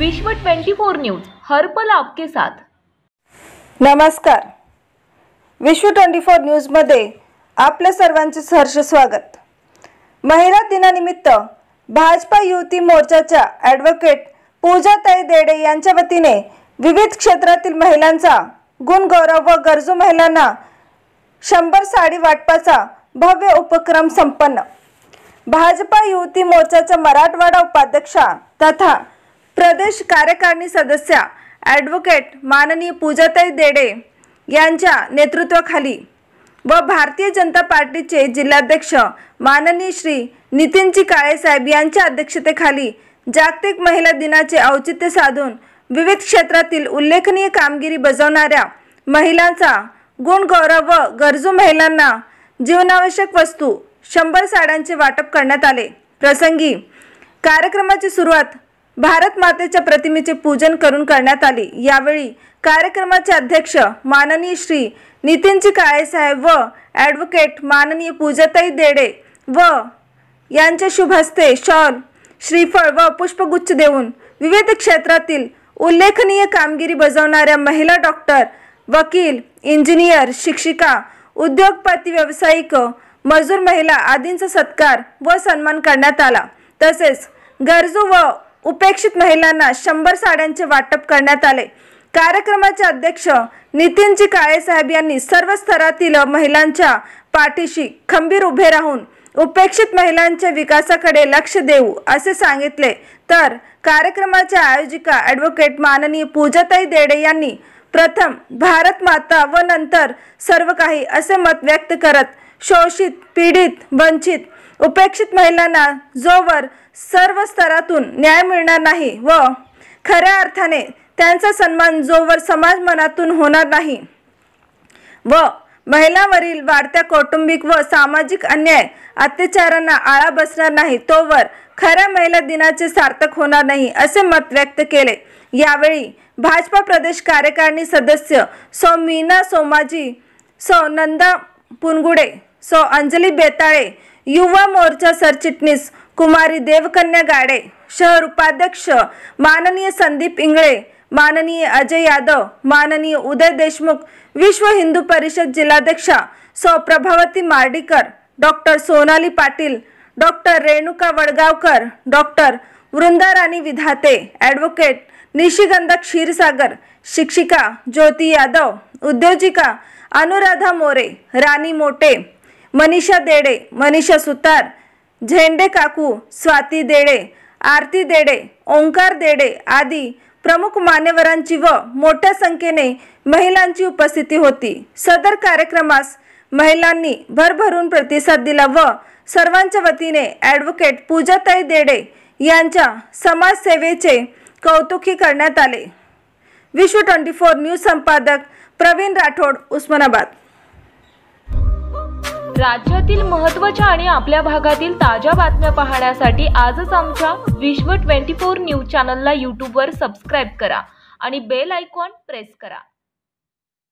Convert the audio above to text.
विश्व 24 न्यूज हर पल आपके साथ। नमस्कार, विश्व 24 न्यूज मध्ये आपल्या सर्वांचे सहर्ष स्वागत। महिला दिनानिमित्त भाजपा युवती मोर्चाच्या ॲडव्होकेट पूजाताई देडे यांच्या वतीने विविध क्षेत्रातील महिलांचा गुणगौरव व गरजू महिलांना 100 साडी वाटपाचा भव्य उपक्रम संपन्न। भाजपा युवती मोर्चाच्या मराठवाडा उपाध्यक्षा तथा प्रदेश कार्यकारिणी सदस्य ॲडव्होकेट माननीय पूजाताई देडे यांच्या नेतृत्वाखाली व भारतीय जनता पार्टीचे जिल्हाध्यक्ष माननीय श्री नितीनजी काळे साहेब यांच्या अध्यक्षतेखाली जागतिक महिला दिनाचे औचित्य साधून विविध क्षेत्रातील उल्लेखनीय कामगिरी बजावणाऱ्या महिलांचा गुणगौरव व गरजू महिलांना जीवनावश्यक वस्तू 100 साड्यांचे वाटप करण्यात आले। प्रसंगी कार्यक्रमाची सुरुवात भारत मातेच्या प्रतिमेचे पूजन करून करण्यात आली। यावेळी कार्यक्रमाचे अध्यक्ष माननीय श्री नितीनजी काळे साहेब व ॲडव्होकेट माननीय पूजाताई देडे व यांच्या शुभ हस्ते शॉल, श्रीफळ व पुष्पगुच्छ देऊन विविध क्षेत्रातील उल्लेखनीय कामगिरी बजावणाऱ्या महिला डॉक्टर, वकील, इंजिनियर, शिक्षिका, उद्योगपती, व्यावसायिक, मजूर महिला आदींचा सत्कार व सन्मान करण्यात आला। तसेच गरजू व उपेक्षित महिलांना 100 साड्यांचे वाटप करण्यात आले। कार्यक्रमाचे अध्यक्ष नितीनजी काळे साहेब यांनी सर्व स्तरातील महिलांच्या पाठीशी खंबीर उभे राहून उपेक्षित महिलांच्या विकासाकडे लक्ष देऊ असे सांगितले। तर कार्यक्रमाच्या आयोजिका ॲडव्होकेट माननीय पूजाताई देडे यांनी प्रथम भारत माता व नंतर सर्व काही असे मत व्यक्त करत शोषित, पीडित, वंचित, उपेक्षित महिलांना जोवर सर्व स्तरातून न्याय मिळणार नाही व खऱ्या अर्थाने त्यांचा सन्मान जोवर समाज मनातून होणार नाही व महिलांवरील वाढत्या कौटुंबिक व सामाजिक अन्याय अत्याचारांना आळा बसणार नाही तोवर खऱ्या महिला दिनाचे सार्थक होणार नाही असे मत व्यक्त केले। यावेळी भाजपा प्रदेश कार्यकारिणी सदस्य सौ मीना सोमाजी, सौ नंदा पुनगुडे, सौ अंजली बेताळे, युवा मोर्चा सरचिटणीस कुमारी देवकन्या गाडे, शहर उपाध्यक्ष माननीय संदीप इंगळे, माननीय अजय यादव, माननीय उदय देशमुख, विश्व हिंदू परिषद जिल्हाध्यक्षा सौ Prabhavati Mardikar, doctor Sonali Patil, doctor Renuka Wadgaonkar, doctor Vrindarani Vidhate, advocate Nishigandha Kshirsagar, शिक्षिका ज्योती यादव, उद्योजिका अनुराधा मोरे, राणी मोटे, मनीषा देडे, मनीषा सुतार, झेंडे काकू, स्वाती देडे, आरती देडे, ओंकार देडे आदी प्रमुख मान्यवरांची व मोठ्या संख्येने महिलांची उपस्थिती होती। सदर कार्यक्रमास महिलांनी भरभरून प्रतिसाद दिला व सर्वांच्या वतीने ॲडव्होकेट पूजाताई देडे यांच्या समाजसेवेचे कौतुकी करण्यात आले। विश्व 24 न्यूज संपादक प्रवीण राठोड, उस्मानाबाद। राज्यातील महत्त्वाच्या आणि आपल्या भागातील ताज्या बातम्या पाहण्यासाठी आजच आमच्या विश्व 24 न्यूज चॅनलला YouTube वर सबस्क्राइब करा आणि बेल आयकॉन प्रेस करा।